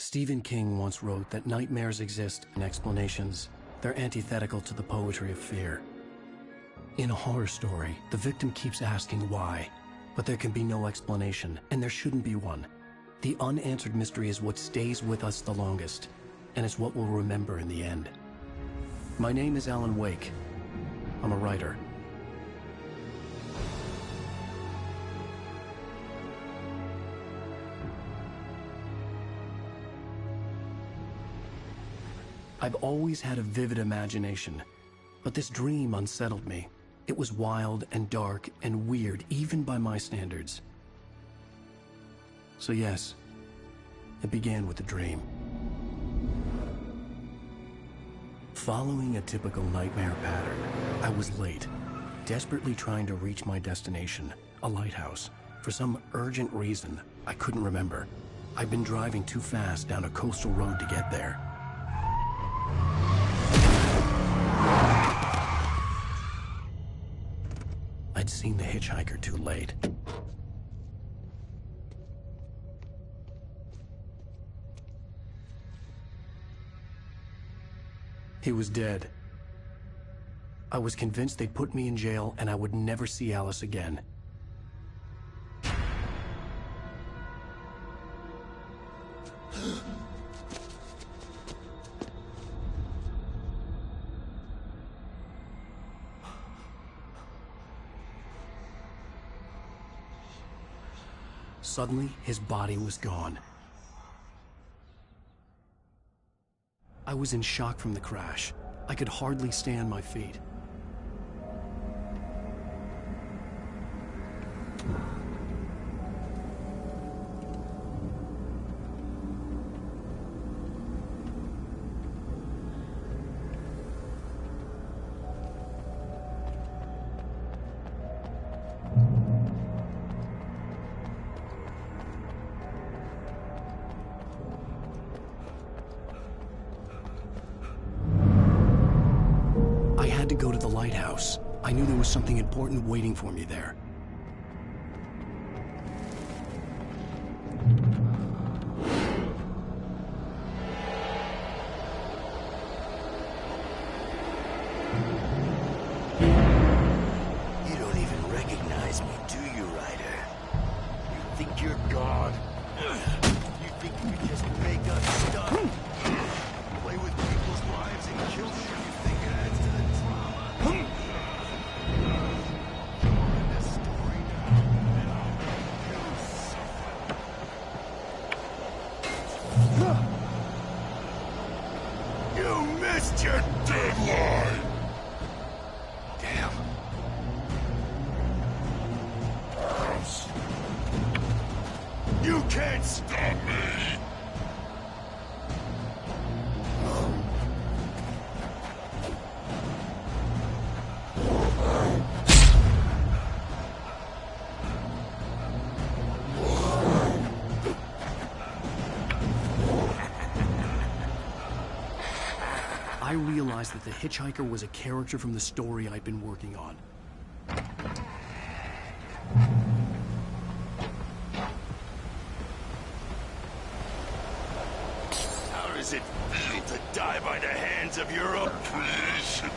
Stephen King once wrote that nightmares exist in explanations. They're antithetical to the poetry of fear. In a horror story, the victim keeps asking why, but there can be no explanation, and there shouldn't be one. The unanswered mystery is what stays with us the longest, and it's what we'll remember in the end. My name is Alan Uwaick. I'm a writer. I've always had a vivid imagination, but this dream unsettled me. It was wild and dark and weird, even by my standards. So yes, it began with a dream. Following a typical nightmare pattern, I was late, desperately trying to reach my destination, a lighthouse. For some urgent reason, I couldn't remember. I'd been driving too fast down a coastal road to get there. I'd seen the hitchhiker too late. He was dead. I was convinced they'd put me in jail and I would never see Alice again. Suddenly, his body was gone. I was in shock from the crash. I could hardly stay on my feet. Go to the lighthouse. I knew there was something important waiting for me there. You don't even recognize me, do you, Ryder? You think you're God? You think you can just make up stuff? Play with people's lives and kill them when you think it adds to the drama? In this story now, and I'll make you suffer. You missed your deadline! Damn. You can't stop me! I realized that the hitchhiker was a character from the story I'd been working on. How does it feel to die by the hands of your oppressor?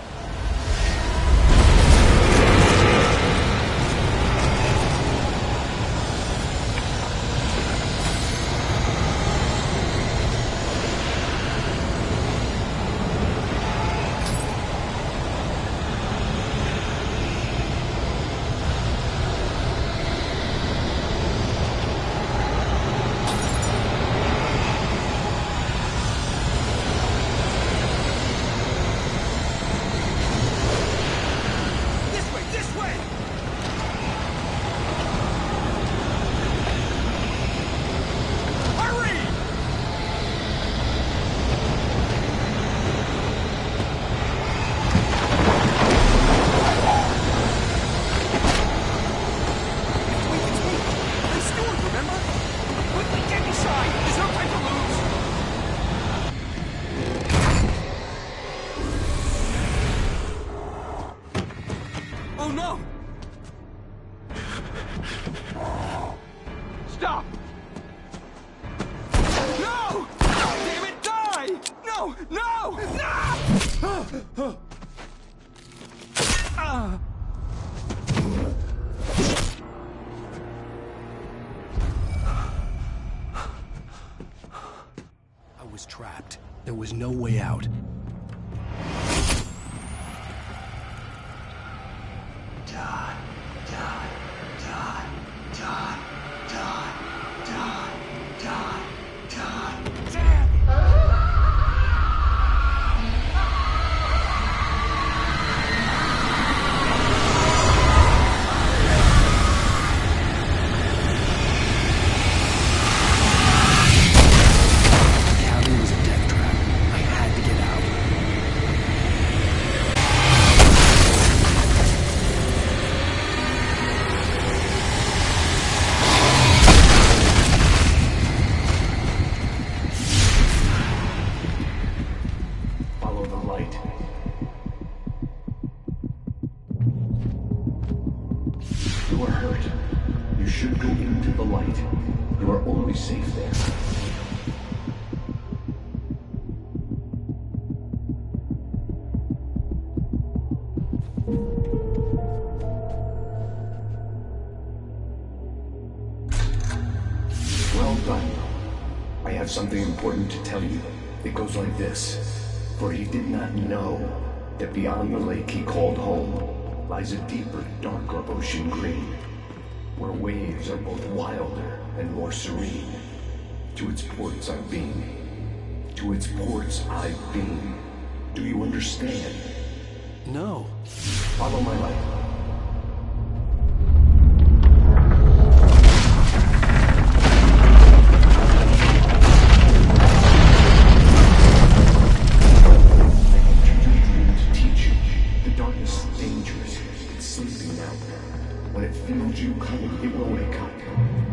Stop! No! No! No! No! I was trapped. There was no way out. Die, die, die, die, die, die, die, die. The cabin was a death trap. I had to get out. Follow the light. You are hurt. You should go into the light. You are only safe there. Well done. I have something important to tell you. It goes like this. For he did not know that beyond the lake he called home lies a deeper, darker ocean green, where waves are both wilder and more serene. To its ports I've been. To its ports I've been. Do you understand? No. Follow my light. You coming, it will wake up.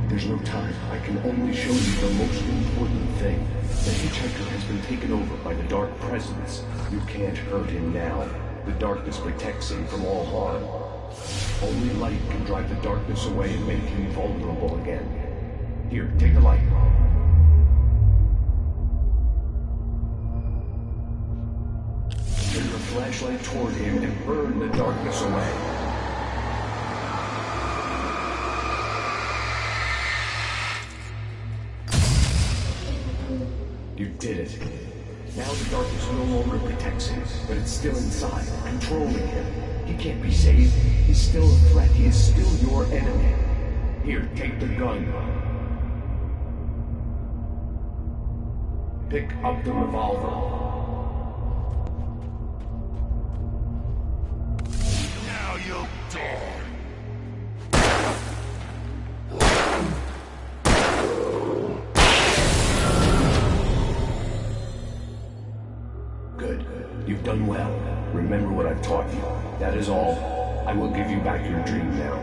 There's no time. I can only show you the most important thing. The hitchhiker has been taken over by the dark presence. You can't hurt him now. The darkness protects him from all harm. Only light can drive the darkness away and make him vulnerable again. Here, take the light. Turn your flashlight toward him and burn the darkness away. You did it. Now the darkness no longer protects him, but it's still inside, controlling him. He can't be saved. He's still a threat. He is still your enemy. Here, take the gun. Pick up the revolver. Now you'll die. Good. You've done well. Remember what I've taught you. That is all. I will give you back your dream now.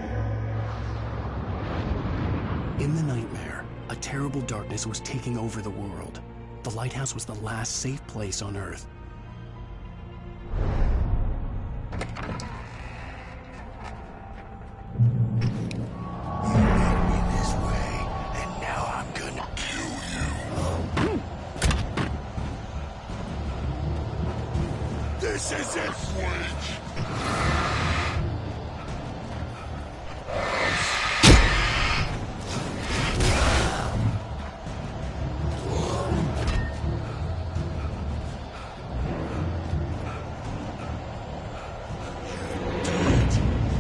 In the nightmare, a terrible darkness was taking over the world. The lighthouse was the last safe place on Earth. This is it, Wake!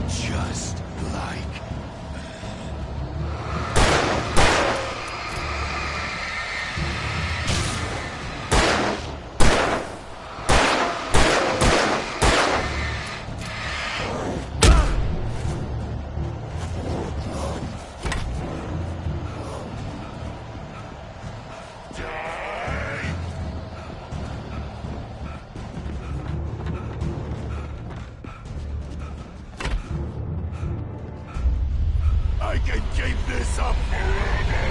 Just like... I can keep this up forever!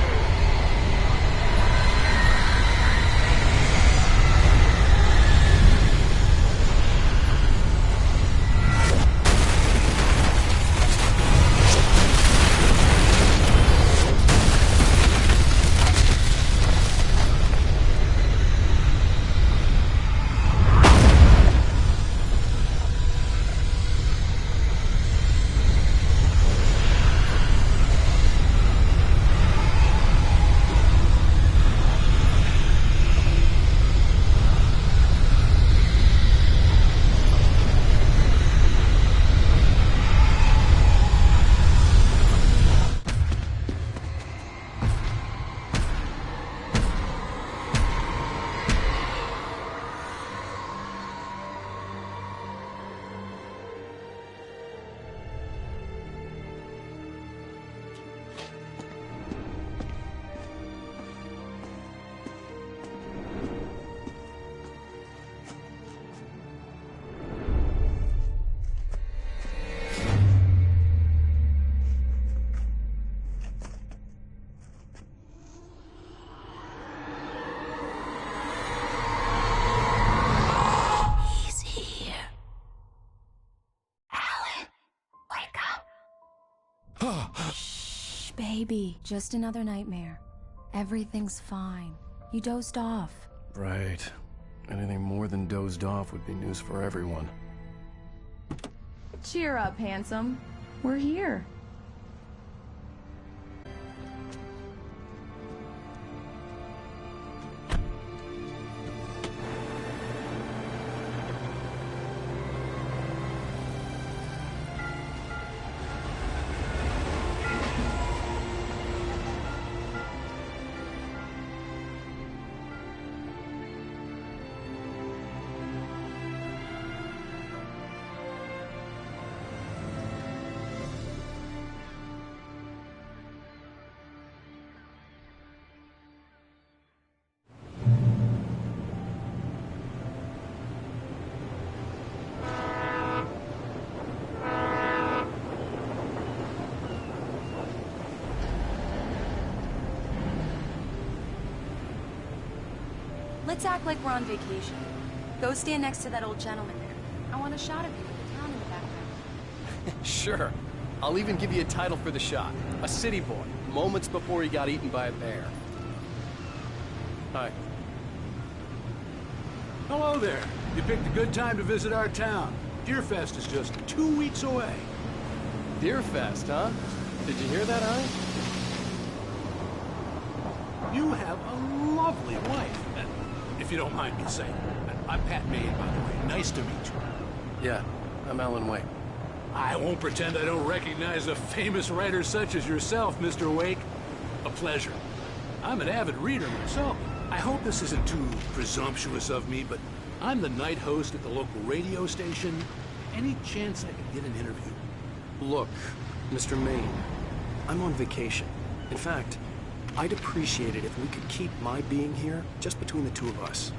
baby, just another nightmare. Everything's fine. You dozed off. Right. Anything more than dozed off would be news for everyone. Cheer up, handsome. We're here. Let's act like we're on vacation. Go stand next to that old gentleman there. I want a shot of you with the town in the background. Sure. I'll even give you a title for the shot. A city boy, moments before he got eaten by a bear. Hi. Hello there. You picked a good time to visit our town. Deerfest is just 2 weeks away. Deerfest, huh? Did you hear that, honey? You have a lovely wife, if you don't mind me saying. I'm Pat Maine, by the way. Nice to meet you. Yeah, I'm Alan Wake. I won't pretend I don't recognize a famous writer such as yourself, Mr. Wake. A pleasure. I'm an avid reader myself. I hope this isn't too presumptuous of me, but I'm the night host at the local radio station. Any chance I could get an interview? Look, Mr. Maine, I'm on vacation. In fact, I'd appreciate it if we could keep my being here just between the two of us.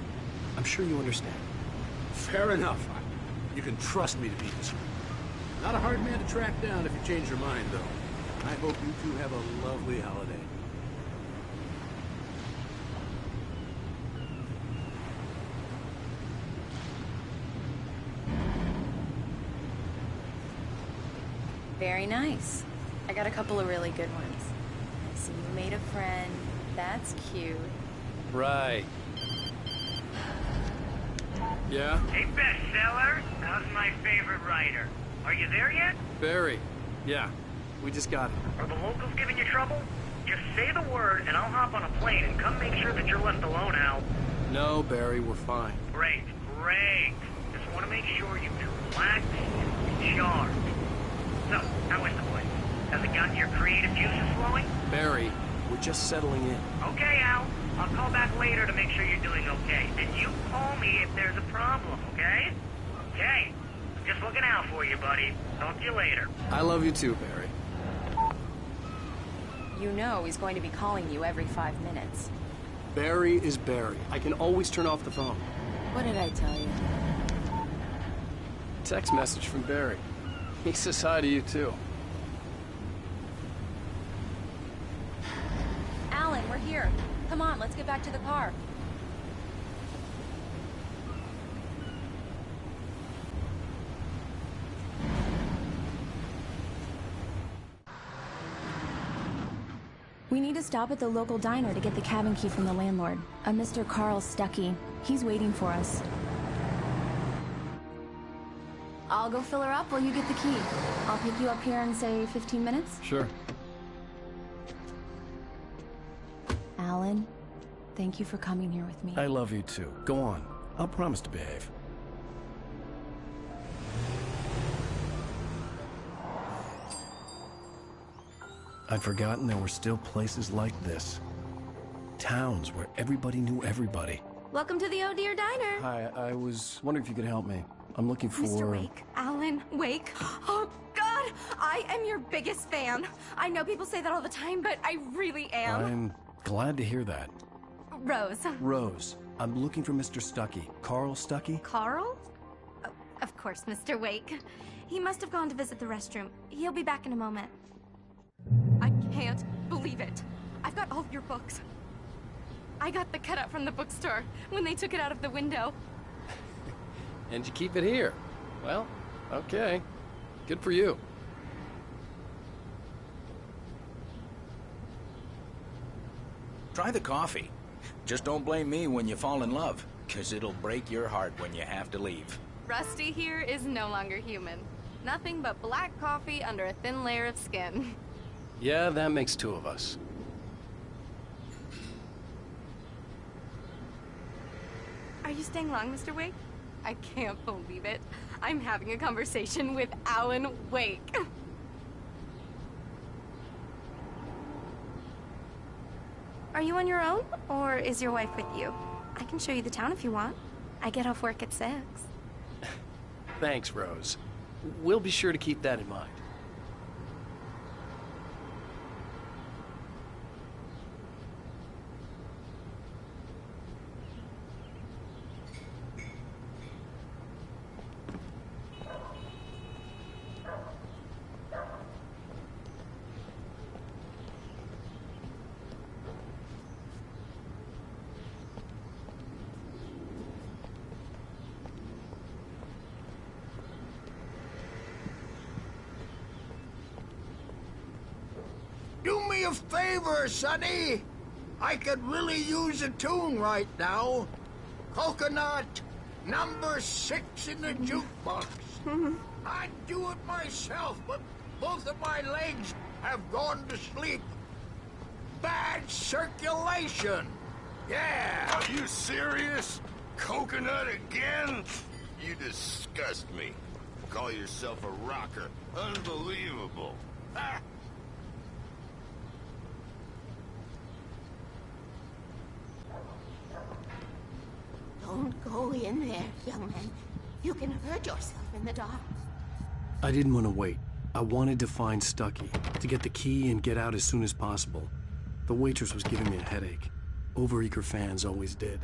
I'm sure you understand. Fair enough. You can trust me to be discreet. Not a hard man to track down if you change your mind, though. I hope you two have a lovely holiday. Very nice. I got a couple of really good ones. I see you made a friend. That's cute. Right. Yeah? Hey, bestseller. How's my favorite writer? Are you there yet? Barry. Yeah. We just got here. Are the locals giving you trouble? Just say the word and I'll hop on a plane and come make sure that you're left alone, Al. No, Barry, we're fine. Great, great. Just want to make sure you feel relaxed and recharged. So, how is the place? Has it gotten your creative juices flowing? Barry, we're just settling in. Okay, Al. I'll call back later to make sure you're doing okay. And you call me if there's a problem, okay? Okay. I'm just looking out for you, buddy. Talk to you later. I love you too, Barry. You know he's going to be calling you every 5 minutes. Barry is Barry. I can always turn off the phone. What did I tell you? Text message from Barry. He says hi to you too. Alan, we're here. Come on, let's get back to the car. We need to stop at the local diner to get the cabin key from the landlord, a Mr. Carl Stuckey. He's waiting for us. I'll go fill her up while you get the key. I'll pick you up here in, say, 15 minutes? Sure. Alan, thank you for coming here with me. I love you too. Go on. I'll promise to behave. I'd forgotten there were still places like this. Towns where everybody knew everybody. Welcome to the Oh Dear Diner. Hi, I was wondering if you could help me. I'm looking for... Mr. Wake. Alan Wake. Oh, God! I am your biggest fan. I know people say that all the time, but I really am. I'm glad to hear that. Rose. Rose, I'm looking for Mr. Stuckey. Carl Stuckey? Carl? Oh, of course, Mr. Wake. He must have gone to visit the restroom. He'll be back in a moment. I can't believe it. I've got all of your books. I got the cutout from the bookstore when they took it out of the window. And you keep it here. Well, okay. Good for you. Try the coffee. Just don't blame me when you fall in love, 'cause it'll break your heart when you have to leave. Rusty here is no longer human. Nothing but black coffee under a thin layer of skin. Yeah, that makes two of us. Are you staying long, Mr. Wake? I can't believe it. I'm having a conversation with Alan Wake. Are you on your own, or is your wife with you? I can show you the town if you want. I get off work at 6. Thanks, Rose. We'll be sure to keep that in mind. Do me a favor, Sonny. I could really use a tune right now. Coconut, number 6 in the jukebox. I'd do it myself, but both of my legs have gone to sleep. Bad circulation. Yeah. Are you serious? Coconut again? You disgust me. Call yourself a rocker. Unbelievable. Ha! Don't go in there, young man. You can hurt yourself in the dark. I didn't want to wait. I wanted to find Stucky, to get the key and get out as soon as possible. The waitress was giving me a headache. Overeager fans always did.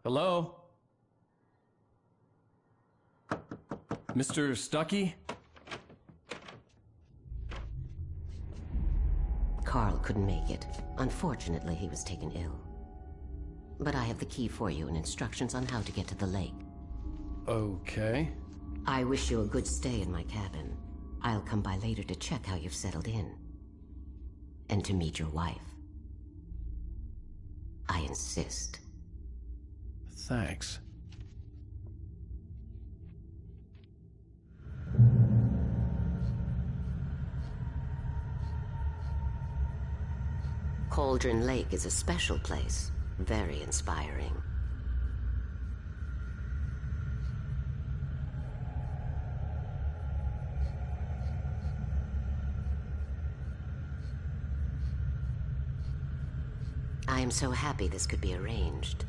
Hello? Mr. Stucky? Carl couldn't make it. Unfortunately, he was taken ill. But I have the key for you and instructions on how to get to the lake. Okay. I wish you a good stay in my cabin. I'll come by later to check how you've settled in. And to meet your wife. I insist. Thanks. Cauldron Lake is a special place. Very inspiring. I am so happy this could be arranged.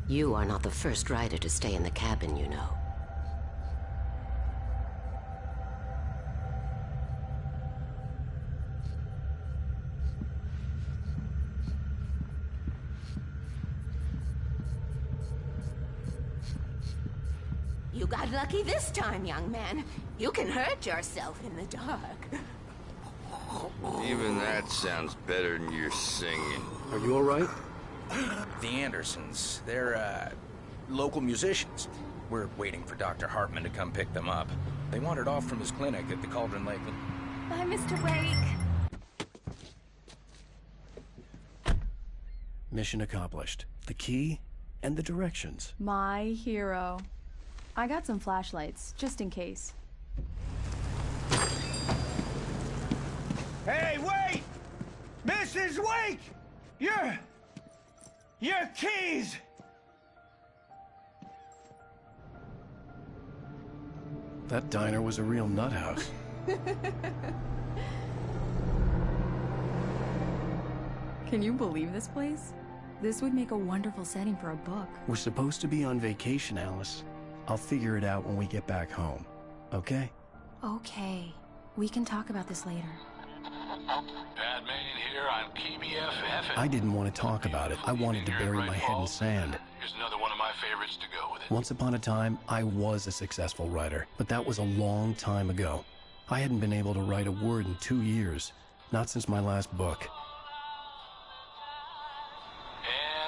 You are not the first rider to stay in the cabin, you know. You got lucky this time, young man. You can hurt yourself in the dark. Even that sounds better than your singing. Are you all right? The Andersons, they're, local musicians. We're waiting for Dr. Hartman to come pick them up. They wandered off from his clinic at the Cauldron Lake. Bye, Mr. Wake. Mission accomplished. The key and the directions. My hero. I got some flashlights, just in case. Hey, wait! Mrs. Wake! Your keys! That diner was a real nut house. Can you believe this place? This would make a wonderful setting for a book. We're supposed to be on vacation, Alice. I'll figure it out when we get back home, okay? Okay. We can talk about this later. Batman here on KBFF. I didn't want to talk about it. I wanted to bury my head in sand. Here's another one of my favorites to go with it. Once upon a time, I was a successful writer, but that was a long time ago. I hadn't been able to write a word in 2 years, not since my last book.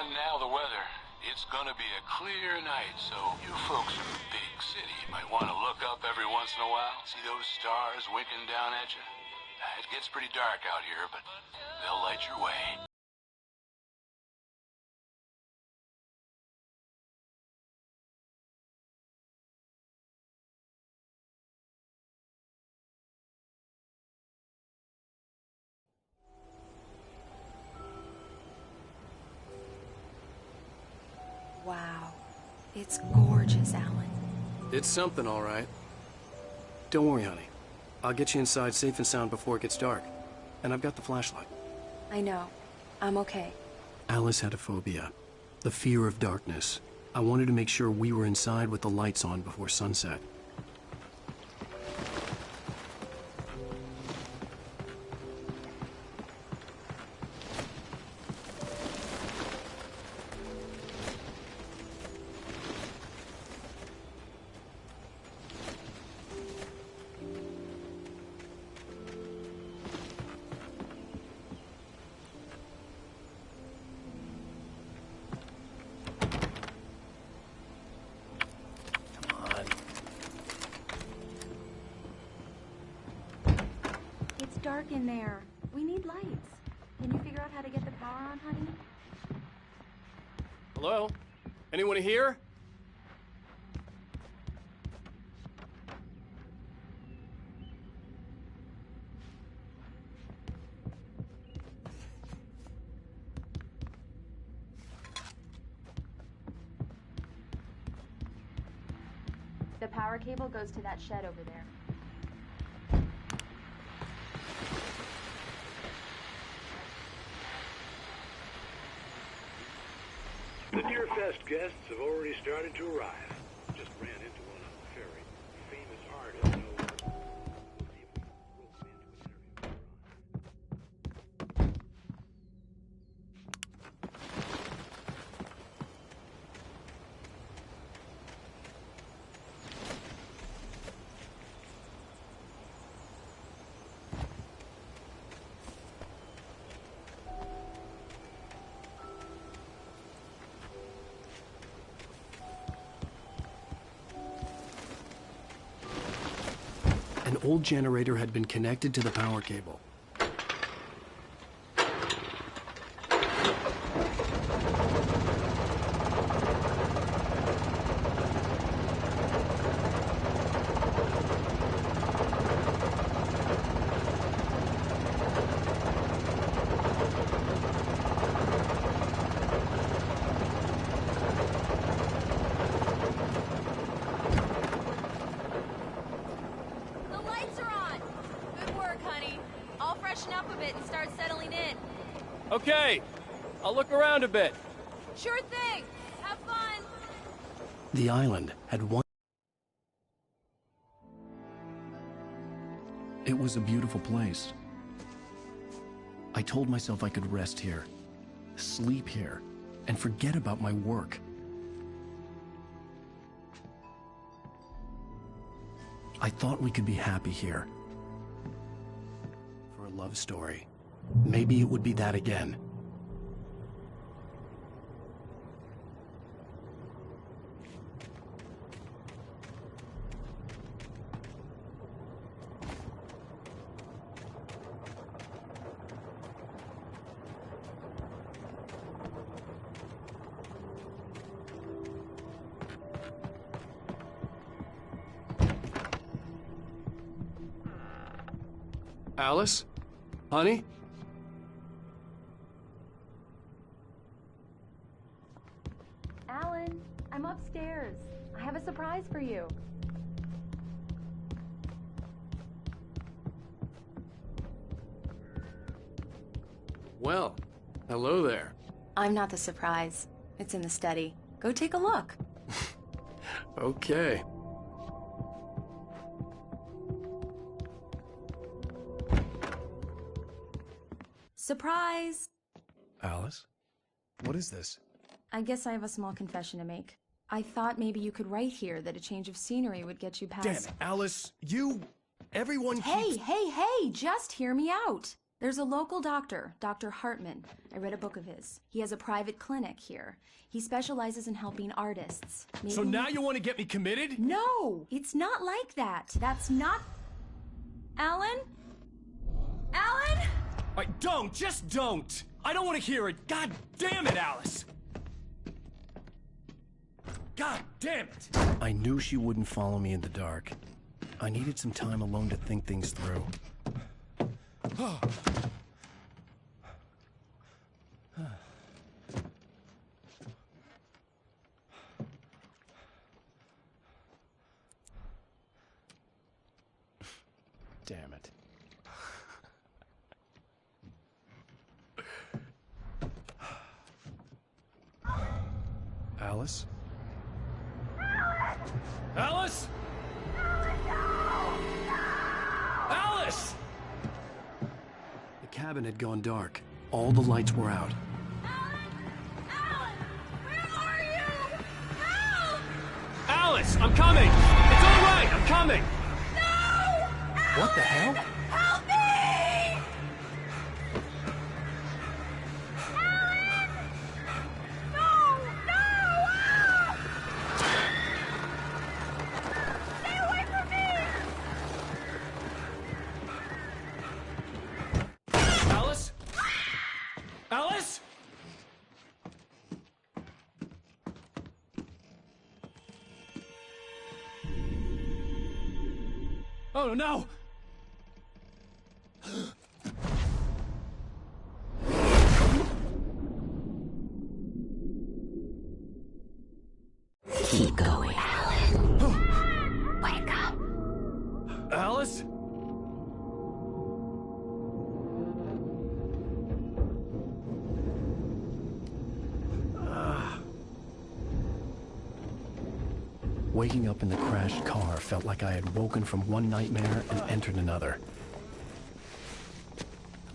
And now the weather. It's gonna be a clear night, so you folks in the big city might want to look up every once in a while. See those stars winking down at you? It gets pretty dark out here, but they'll light your way. Wow. It's gorgeous, Alan. It's something, all right. Don't worry, honey. I'll get you inside safe and sound before it gets dark. And I've got the flashlight. I know. I'm okay. Alice had a phobia, the fear of darkness. I wanted to make sure we were inside with the lights on before sunset. Dark in there. We need lights. Can you figure out how to get the power on, honey? Hello? Anyone here? The power cable goes to that shed over there. The Deerfest guests have already started to arrive. Just ran into one on the ferry. Famous artist knows. We'll see if we can rope him into an interview. An old generator had been connected to the power cable. Okay, I'll look around a bit. Sure thing. Have fun. The island had one. It was a beautiful place. I told myself I could rest here, sleep here, and forget about my work. I thought we could be happy here. For a love story. Maybe it would be that again. Alice? Honey? Alan, I'm upstairs. I have a surprise for you. Well, Hello there. I'm not the surprise. It's in the study. Go take a look. Okay. Surprise! Alice? What is this? I guess I have a small confession to make. I thought maybe you could write here that a change of scenery would get you past— Damn it, Alice, everyone keeps— Hey, just hear me out. There's a local doctor, Dr. Hartman. I read a book of his. He has a private clinic here. He specializes in helping artists. So now you want to get me committed? No, it's not like that. That's not— Alan? Alan? Just don't! I don't want to hear it! God damn it, Alice! God damn it! I knew she wouldn't follow me in the dark. I needed some time alone to think things through. Damn it. Alice? Alice? Alice! The cabin had gone dark. All the lights were out. Alice, I'm coming! It's all right, I'm coming! No! What the hell? Help me! Alan! No! Ah! Stay away from me! Alice? Alice? Oh no! Keep going, Alan. Wake up. Alice? Waking up in the crashed car felt like I had woken from one nightmare and entered another.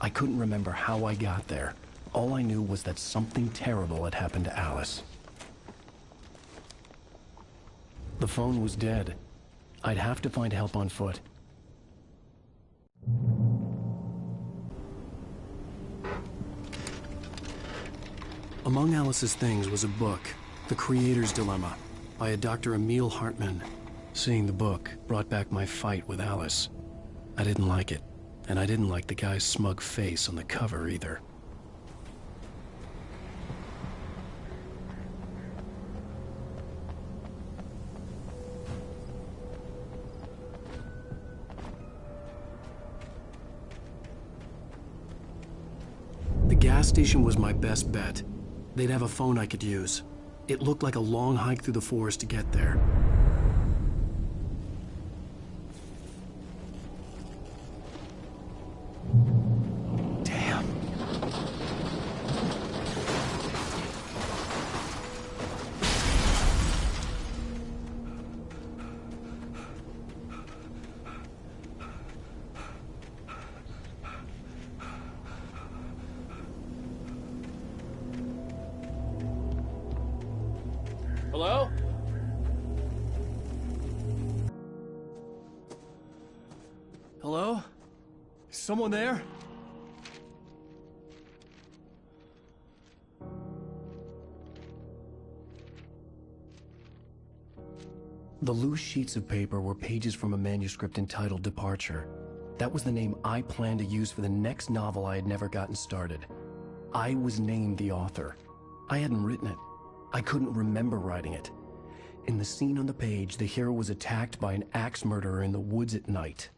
I couldn't remember how I got there. All I knew was that something terrible had happened to Alice. The phone was dead. I'd have to find help on foot. Among Alice's things was a book, The Creator's Dilemma, by a Dr. Emil Hartman. Seeing the book brought back my fight with Alice. I didn't like it, and I didn't like the guy's smug face on the cover either. The gas station was my best bet. They'd have a phone I could use. It looked like a long hike through the forest to get there. Damn. Hello? Hello? Is someone there? The loose sheets of paper were pages from a manuscript entitled Departure. That was the name I planned to use for the next novel I had never gotten started. I was named the author. I hadn't written it. I couldn't remember writing it. In the scene on the page, the hero was attacked by an axe murderer in the woods at night.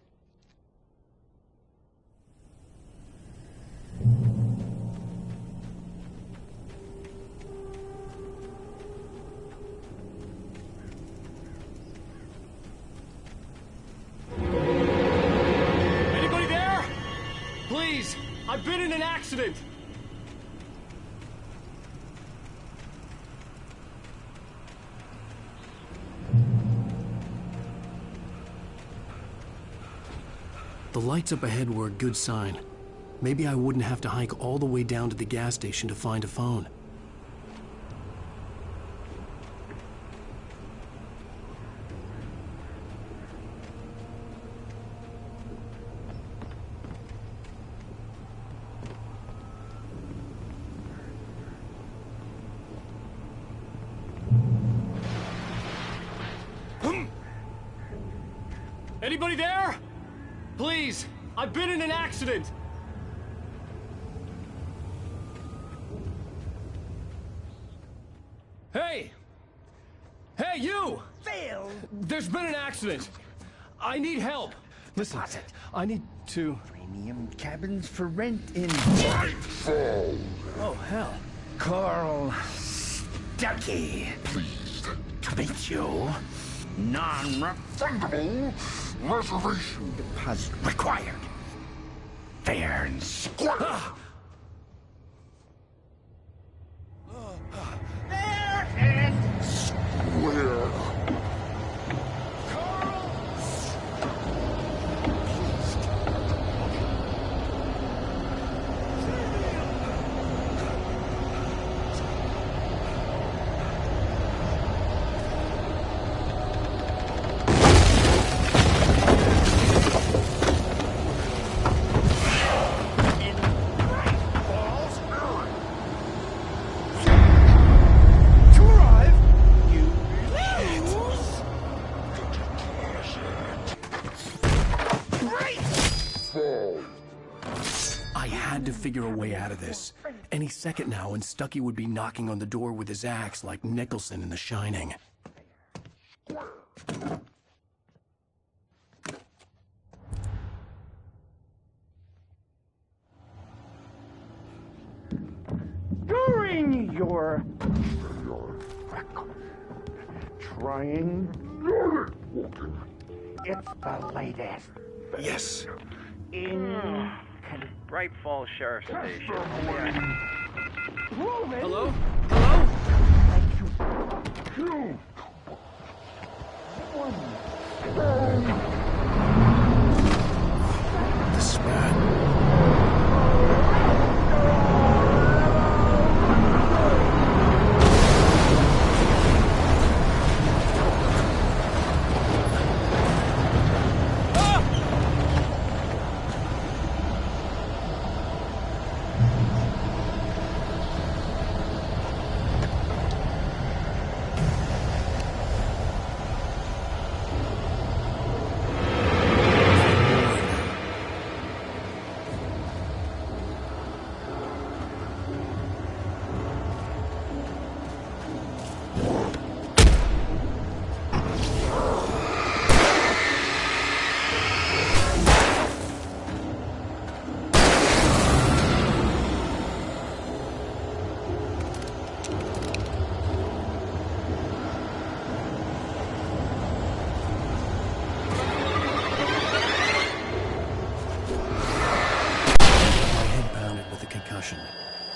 Anybody there? Please, I've been in an accident. lights up ahead were a good sign. Maybe I wouldn't have to hike all the way down to the gas station to find a phone. Anybody there? Please, I've been in an accident. Hey! Hey, you! Phil! There's been an accident. I need help. Listen, I need to... Premium cabins for rent in... Brightfall! Oh, hell. Carl Stucky. Pleased To meet you. Non-refundable reservation deposit required. Fair and square. Fair and square. Figure a way out of this. Any second now, and Stucky would be knocking on the door with his axe like Nicholson in The Shining. During your trying, it's the latest. Yes. In Braight Falls Sheriff Station. Hello? Hello? Two. This is bad.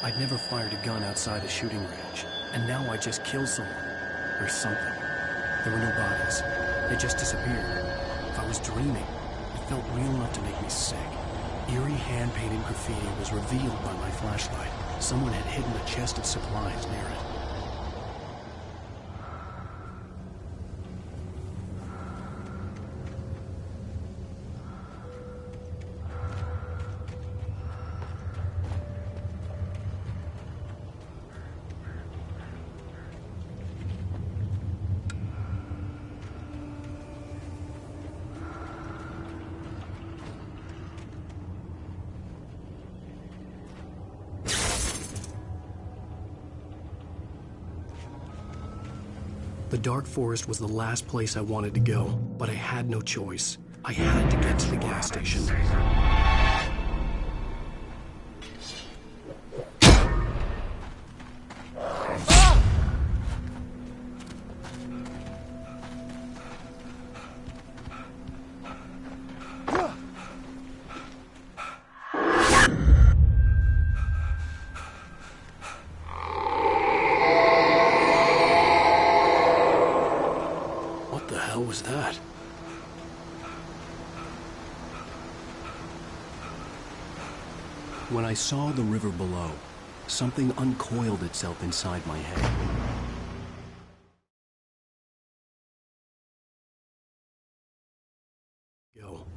I'd never fired a gun outside a shooting range, and now I just killed someone. Or something. There were no bodies. They just disappeared. If I was dreaming, it felt real enough to make me sick. Eerie hand-painted graffiti was revealed by my flashlight. Someone had hidden a chest of supplies near it. The dark forest was the last place I wanted to go, but I had no choice. I had to get to the gas station. When I saw the river below, something uncoiled itself inside my head.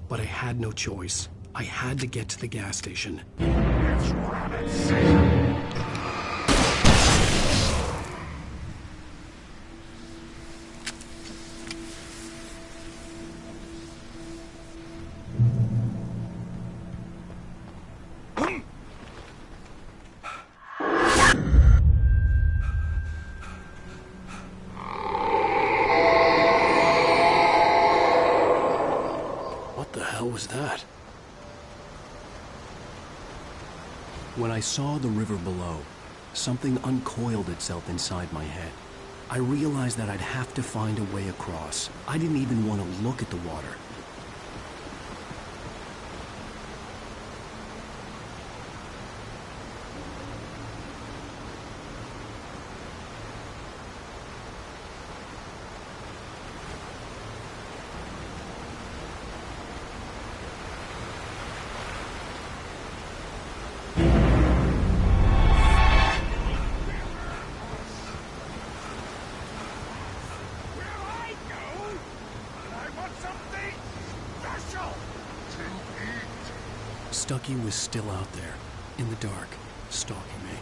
But I had no choice. I had to get to the gas station. That? When I saw the river below, something uncoiled itself inside my head. I realized that I'd have to find a way across. I didn't even want to look at the water. Stucky was still out there, in the dark, stalking me.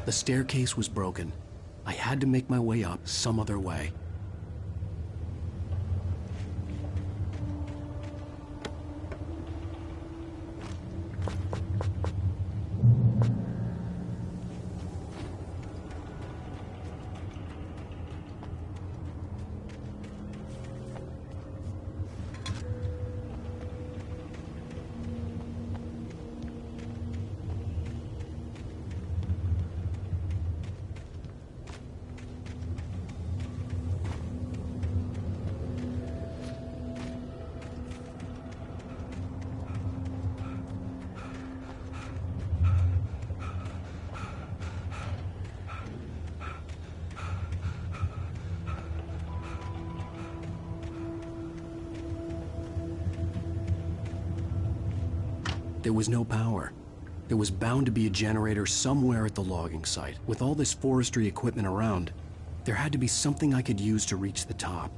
The staircase was broken. I had to make my way up some other way. There was no power. There was bound to be a generator somewhere at the logging site. With all this forestry equipment around, there had to be something I could use to reach the top.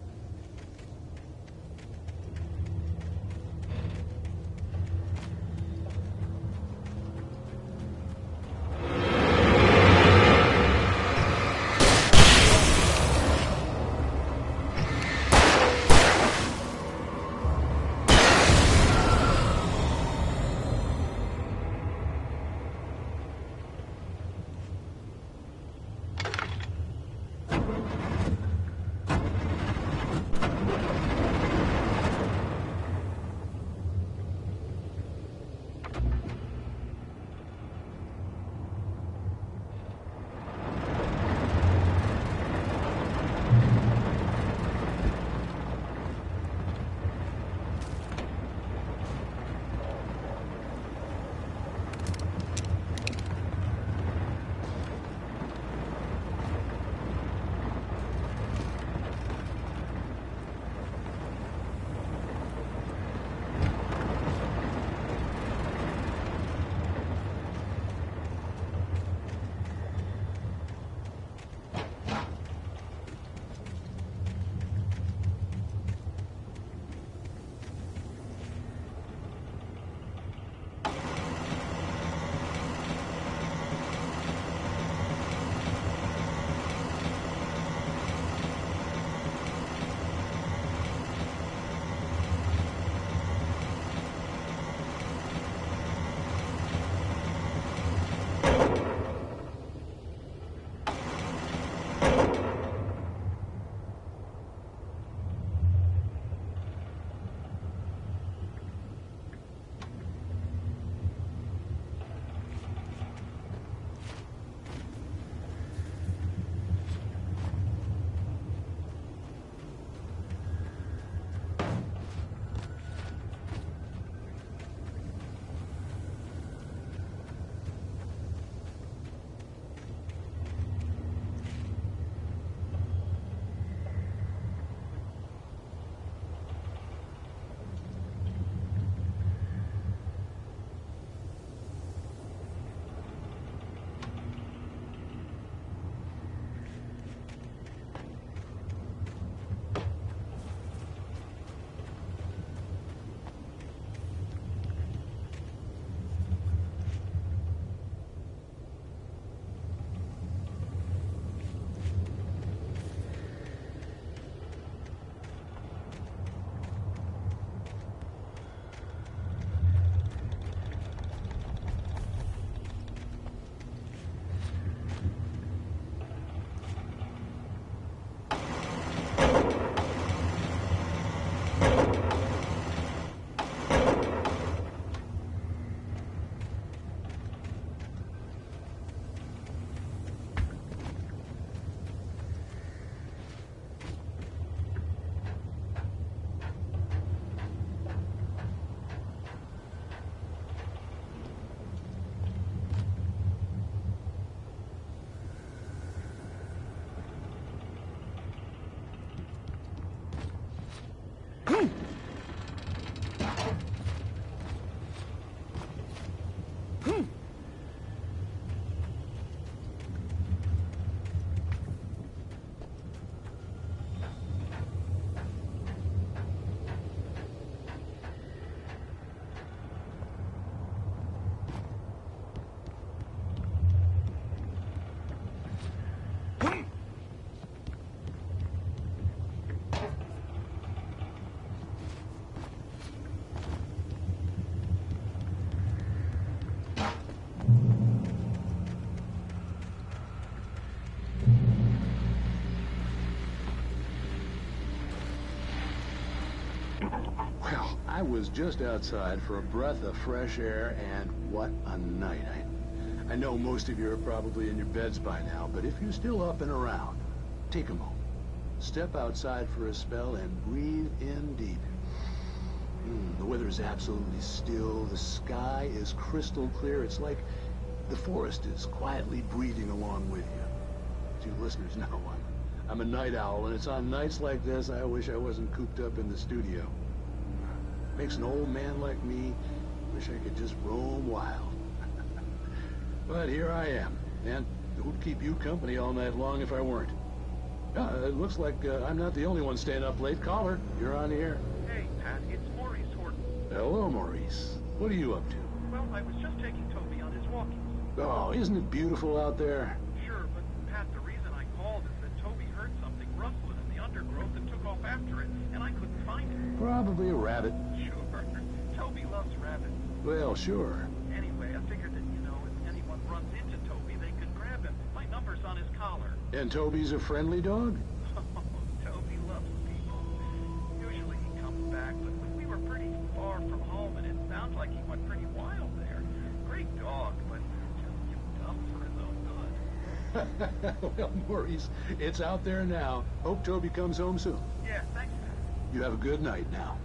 Well, I was just outside for a breath of fresh air, and what a night. I know most of you are probably in your beds by now, but if you're still up and around, take a moment. Step outside for a spell and breathe in deep. The weather is absolutely still. The sky is crystal clear. It's like the forest is quietly breathing along with you. As you listeners know, I'm a night owl, and it's on nights like this I wish I wasn't cooped up in the studio. Makes an old man like me wish I could just roam wild. But here I am, and it would keep you company all night long if I weren't. It looks like I'm not the only one staying up late. Caller, you're on the air. Hey, Pat, it's Maurice Horton. Hello, Maurice. What are you up to? Well, I was just taking Toby on his walkies. Oh, isn't it beautiful out there? Sure, but Pat, the reason I called is that Toby heard something rustling in the undergrowth and took off after it, and I couldn't find it. Probably a rabbit. Sure. Toby loves rabbits. Well, sure. Anyway, I figured that, if anyone runs into Toby, they could grab him. My number's on his collar. And Toby's a friendly dog? Oh, Toby loves people. Usually he comes back, but we were pretty far from home, and it sounds like he went pretty wild there. Great dog, but just too dumb for his own good. Well, Maurice, it's out there now. Hope Toby comes home soon. Yeah, thanks, Pat. You have a good night now.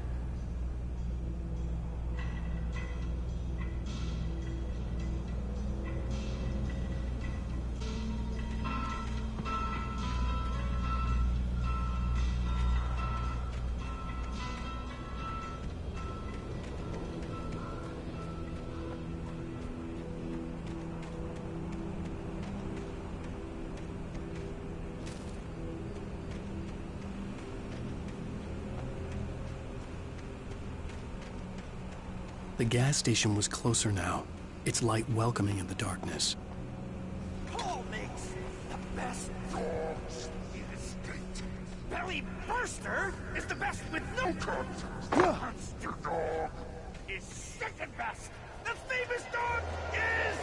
The gas station was closer now, its light welcoming in the darkness. Paul makes the best dogs in the state. Belly Burster is the best with no contest. Monster Dog is second best. The famous dog is...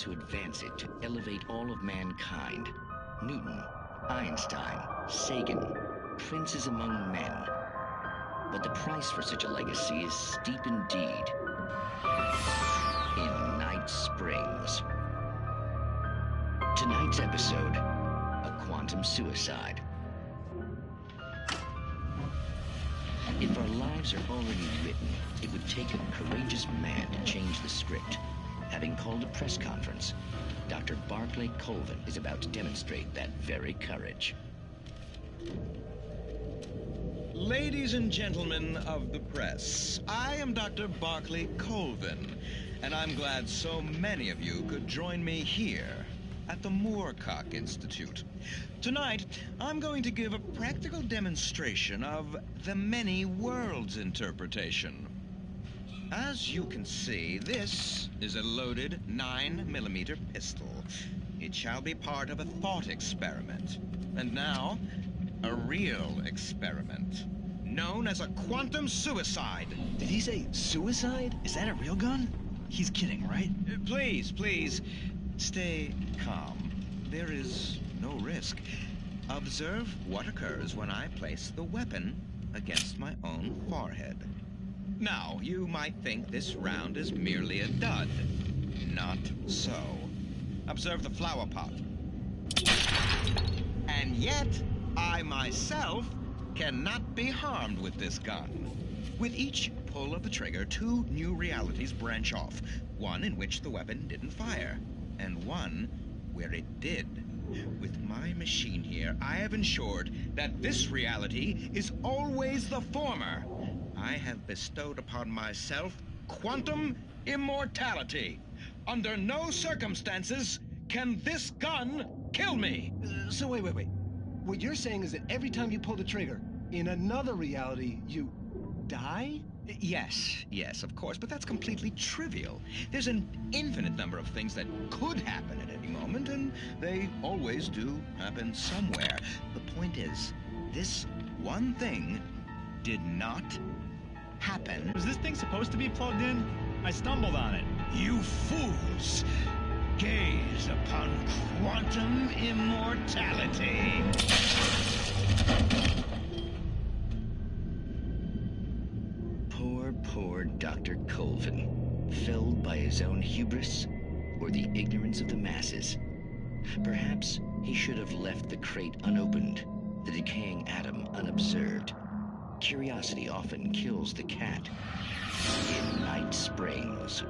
who advance it to elevate all of mankind. Newton, Einstein, Sagan, princes among men. But the price for such a legacy is steep indeed. In Night Springs. Tonight's episode, a quantum suicide. If our lives are already written, it would take a courageous man to change the script. Having called a press conference, Dr. Barclay Colvin is about to demonstrate that very courage. Ladies and gentlemen of the press, I am Dr. Barclay Colvin, and I'm glad so many of you could join me here at the Moorcock Institute. Tonight, I'm going to give a practical demonstration of the many worlds interpretation. As you can see, this is a loaded 9mm pistol. It shall be part of a thought experiment. And now, a real experiment, known as a quantum suicide. Did he say suicide? Is that a real gun? He's kidding, right? Please, please, stay calm. There is no risk. Observe what occurs when I place the weapon against my own forehead. Now, you might think this round is merely a dud. Not so. Observe the flower pot. And yet, I myself cannot be harmed with this gun. With each pull of the trigger, two new realities branch off. One in which the weapon didn't fire, and one where it did. With my machine here, I have ensured that this reality is always the former. I have bestowed upon myself quantum immortality. Under no circumstances can this gun kill me. So wait. What you're saying is that every time you pull the trigger, in another reality, you die? Yes, of course, but that's completely trivial. There's an infinite number of things that could happen at any moment, and they always do happen somewhere. The point is, this one thing did not happen. Was this thing supposed to be plugged in? I stumbled on it. You fools! Gaze upon quantum immortality. Poor Dr. Colvin, felled by his own hubris or the ignorance of the masses. Perhaps he should have left the crate unopened, the decaying atom unobserved. Curiosity often kills the cat. In Night Springs.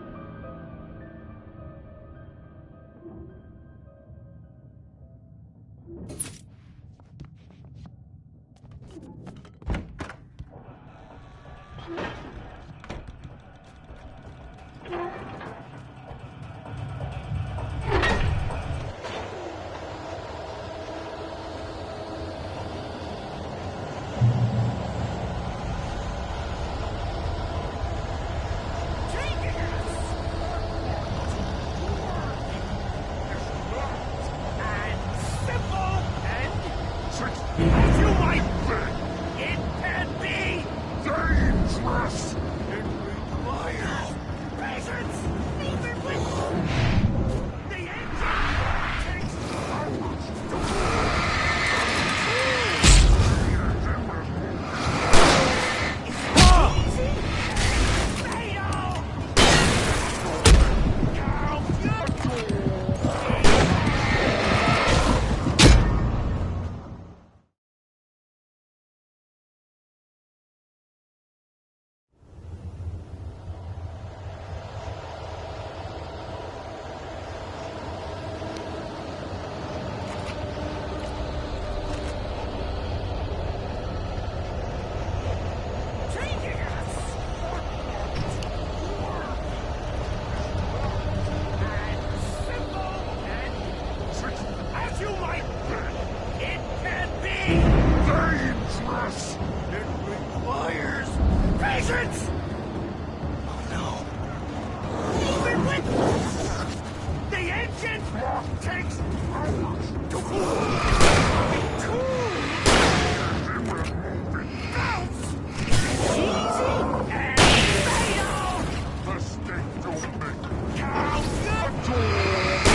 The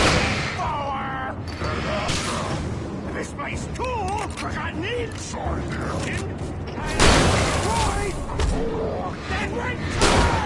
this place too, because I need sword. Then return!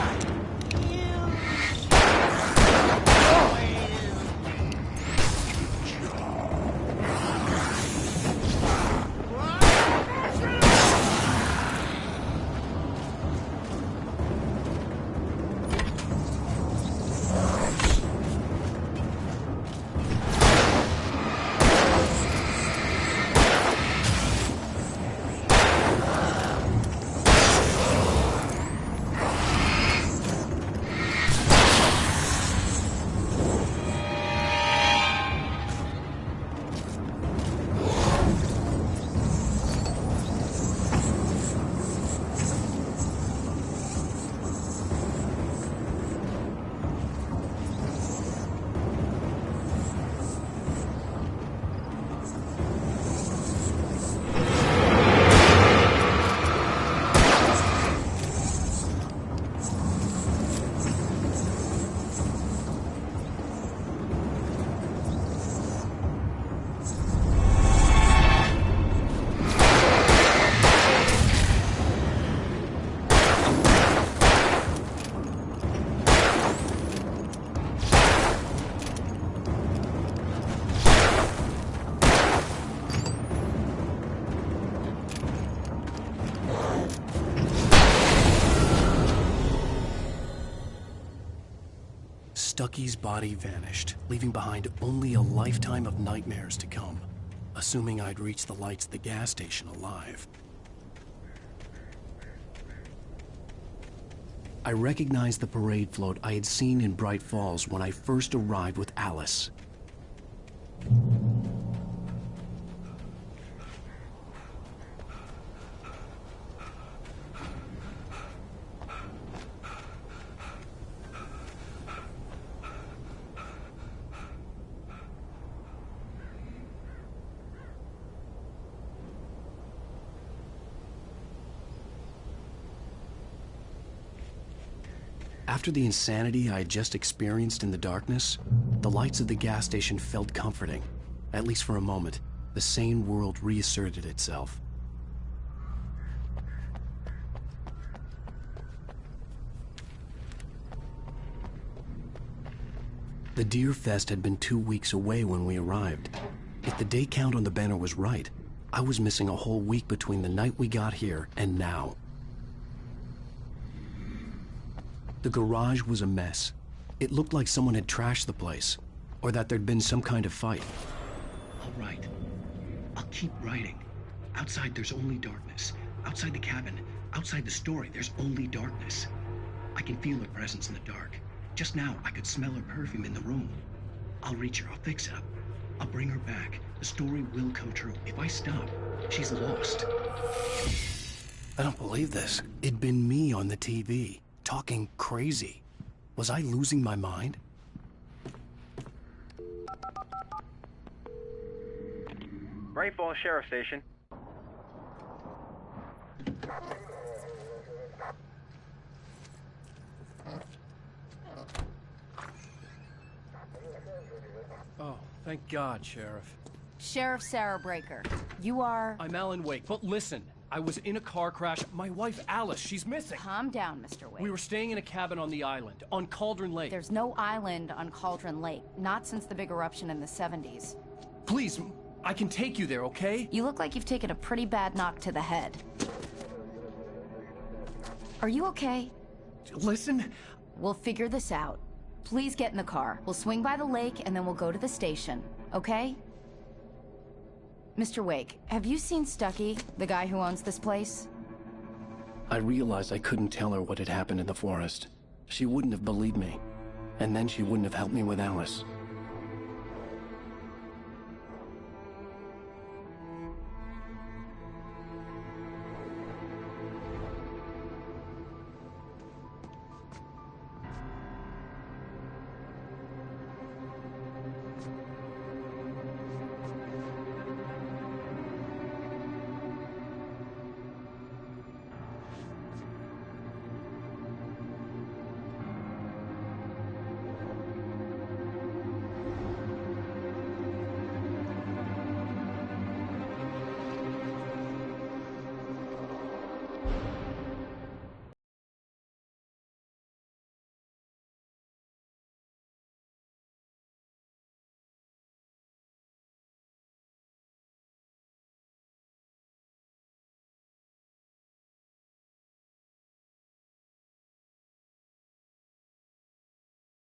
Stucky's body vanished, leaving behind only a lifetime of nightmares to come, assuming I'd reach the lights at the gas station alive. I recognized the parade float I had seen in Braight Falls when I first arrived with Alice. After the insanity I had just experienced in the darkness, the lights of the gas station felt comforting. At least for a moment, the sane world reasserted itself. The Deer Fest had been 2 weeks away when we arrived. If the day count on the banner was right, I was missing a whole week between the night we got here and now. The garage was a mess. It looked like someone had trashed the place, or that there'd been some kind of fight. All right. I'll keep writing. Outside, there's only darkness. Outside the cabin, outside the story, there's only darkness. I can feel her presence in the dark. Just now, I could smell her perfume in the room. I'll reach her. I'll fix it up. I'll bring her back. The story will come true. If I stop, she's lost. I don't believe this. It'd been me on the TV. Talking crazy. Was I losing my mind? Braight Falls Sheriff Station. Oh, thank God, Sheriff. Sheriff Sarah Breaker. You are... I'm Alan Uэйk, but listen. I was in a car crash. My wife, Alice, she's missing. Calm down, Mr. Uэйk. We were staying in a cabin on the island, on Cauldron Lake. There's no island on Cauldron Lake. Not since the big eruption in the 70s. Please, I can take you there, okay? You look like you've taken a pretty bad knock to the head. Are you okay? Listen. We'll figure this out. Please get in the car. We'll swing by the lake and then we'll go to the station, okay? Mr. Uэйk, have you seen Stucky, the guy who owns this place? I realized I couldn't tell her what had happened in the forest. She wouldn't have believed me. And then she wouldn't have helped me with Alice.